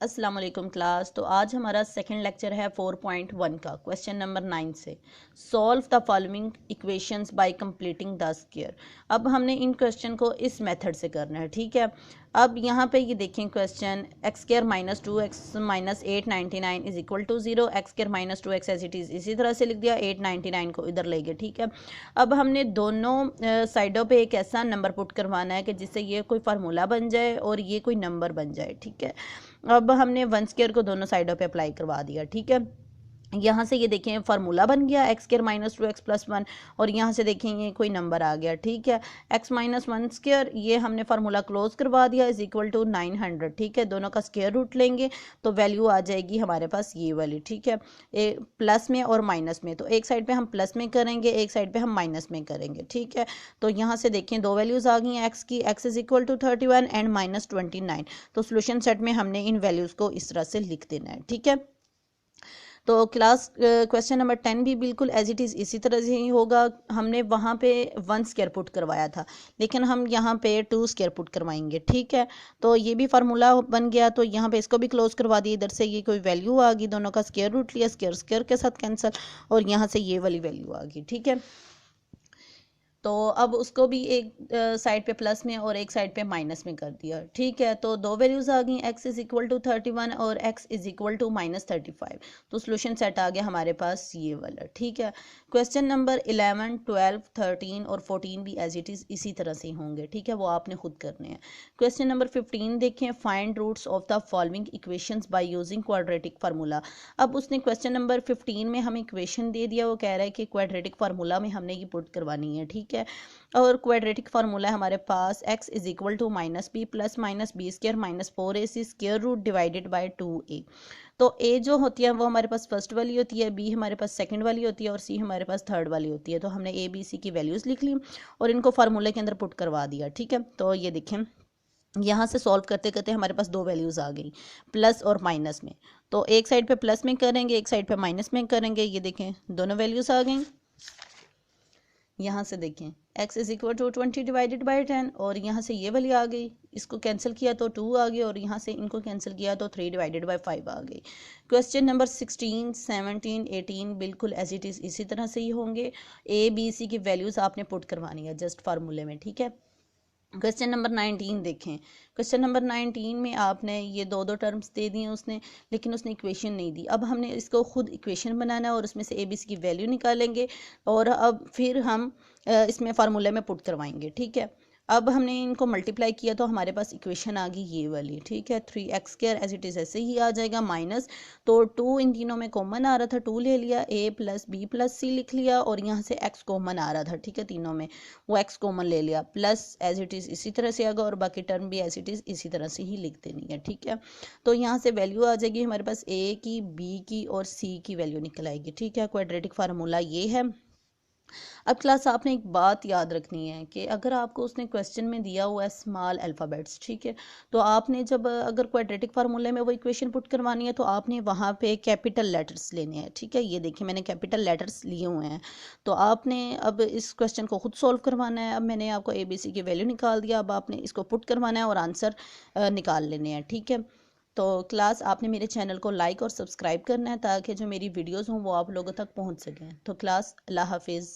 अस्सलाम वालेकुम क्लास। तो आज हमारा सेकंड लेक्चर है 4.1 का क्वेश्चन नंबर 9 से। Solve the following equations bye completing the square. अब हमने इन क्वेश्चन को इस मेथड से करना है, ठीक है। अब यहाँ पे ये देखें question x square minus 2x minus 899 is equal to 0, x square minus 2x as it is इसी तरह से लिख दिया, 899 को इधर ले गए, ठीक है। अब हमने दोनों साइडों पे एक ऐसा नंबर पुट करवाना है कि जिससे ये कोई फार्मूला बन जाए और ये कोई नंबर बन जाए, ठीक है। अब हमने वन स्क्वायर को दोनों साइडों पे अप्लाई करवा दिया, ठीक है। यहाँ से ये देखें फार्मूला बन गया x square minus 2x plus 1, और यहाँ से देखें ये कोई नंबर आ गया, ठीक है। x माइनस 1 स्क्वायर, ये हमने फार्मूला क्लोज करवा दिया, इज इक्वल टू 900, ठीक है। दोनों का स्क्वायर रूट लेंगे तो वैल्यू आ जाएगी हमारे पास ये वाली, ठीक है। प्लस में और माइनस में, तो एक साइड पे हम प्लस में करेंगे, एक साइड पे हम माइनस में करेंगे, ठीक है। तो यहाँ से देखें दो वैल्यूज़ आ गई हैं एक्स की, x is equal to 31 and minus 29। तो सोल्यूशन सेट में हमने इन वैल्यूज़ को इस तरह से लिख देना है, ठीक है। तो क्लास क्वेश्चन नंबर 10 भी बिल्कुल एज इट इज़ इसी तरह से ही होगा। हमने वहाँ पे 1 स्क्वायर पुट करवाया था, लेकिन हम यहाँ पे 2 स्क्वायर पुट करवाएंगे, ठीक है। तो ये भी फार्मूला बन गया, तो यहाँ पे इसको भी क्लोज करवा दिया, इधर से ये कोई वैल्यू आ गई, दोनों का स्क्वायर रूट लिया, स्क्वायर स्क्वायर के साथ कैंसिल, और यहाँ से ये वाली वैल्यू आ गई, ठीक है। तो अब उसको भी एक साइड पे प्लस में और एक साइड पे माइनस में कर दिया, ठीक है। तो दो वैल्यूज आ गई, x इज इक्वल टू 31 और x is equal to minus 35। तो सोल्यूशन सेट आ गया हमारे पास ये वाला, ठीक है। क्वेश्चन नंबर 11, 12, 13 और 14 भी एज इट इज़ इसी तरह से होंगे, ठीक है, वो आपने खुद करने हैं। क्वेश्चन नंबर 15 देखें, find roots of the following equations by using quadratic formula. अब उसने क्वेश्चन नंबर 15 में हमें इक्वेशन दे दिया, वो कह रहा है कि क्वाड्रेटिक फार्मूला में हमने ये पुट करवानी है, ठीक है। और क्वाड्रेटिक फार्मूला है हमारे पास x is equal to minus b plus minus b square minus 4ac square root divided by 2a। तो a जो होती है वो हमारे पास फर्स्ट वाली होती है, b हमारे पास सेकंड वाली होती है और c हमारे पास थर्ड वाली होती है। तो हमने a b c की वैल्यूज़ लिख ली और इनको फार्मूले के अंदर पुट करवा दिया, ठीक है। तो ये देखें यहाँ से सॉल्व करते करते हमारे पास दो वैल्यूज़ आ गई प्लस और माइनस में। तो एक साइड पे प्लस में करेंगे, एक साइड पे माइनस में करेंगे, ये देखें दोनों वैल्यूज़ आ गई। यहाँ से देखें x is equal to 20 divided by 10, और यहाँ से ये वाली आ गई, इसको कैंसिल किया तो 2 आ गई, और यहाँ से इनको कैंसिल किया तो 3 डिवाइडेड बाई 5 आ गई। क्वेश्चन नंबर 16, 17, 18 बिल्कुल एज इट इज़ इसी तरह से ही होंगे। a b c की वैल्यूज़ आपने पुट करवानी है जस्ट फार्मूले में, ठीक है। क्वेश्चन नंबर 19 देखें। क्वेश्चन नंबर 19 में आपने ये दो दो टर्म्स दे दिए उसने, लेकिन उसने इक्वेशन नहीं दी। अब हमने इसको खुद इक्वेशन बनाना है और उसमें से ABC की वैल्यू निकालेंगे और अब फिर हम इसमें फार्मूले में पुट करवाएंगे, ठीक है। अब हमने इनको मल्टीप्लाई किया तो हमारे पास इक्वेशन आ गई ये वाली, ठीक है। 3x square as it is ऐसे ही आ जाएगा माइनस, तो 2 इन तीनों में कॉमन आ रहा था, 2 ले लिया, a प्लस बी प्लस सी लिख लिया, और यहाँ से x कॉमन आ रहा था, ठीक है, तीनों में वो x कॉमन ले लिया, प्लस एज इट इज़ इसी तरह से आएगा और बाकी टर्म भी एज इट इज़ इसी तरह से ही लिख देनी है, ठीक है। तो यहाँ से वैल्यू आ जाएगी हमारे पास a की, b की और c की वैल्यू निकल आएगी, ठीक है। क्वाड्रेटिक फार्मूला ये है। अब क्लास आपने एक बात याद रखनी है कि अगर आपको उसने क्वेश्चन में दिया हुआ है स्मॉल अल्फ़ाबेट्स, ठीक है, तो आपने जब अगर क्वाड्रेटिक फार्मूले में वो इक्वेशन पुट करवानी है तो आपने वहाँ पे कैपिटल लेटर्स लेने हैं, ठीक है। ये देखिए मैंने कैपिटल लेटर्स लिए हुए हैं। तो आपने अब इस क्वेश्चन को खुद सॉल्व करवाना है। अब मैंने आपको ABC की वैल्यू निकाल दिया, अब आपने इसको पुट करवाना है और आंसर निकाल लेने हैं, ठीक है। तो क्लास आपने मेरे चैनल को लाइक और सब्सक्राइब करना है ताकि जो मेरी वीडियोज़ हों वो आप लोगों तक पहुँच सकें। तो क्लास अल्लाह हाफिज़।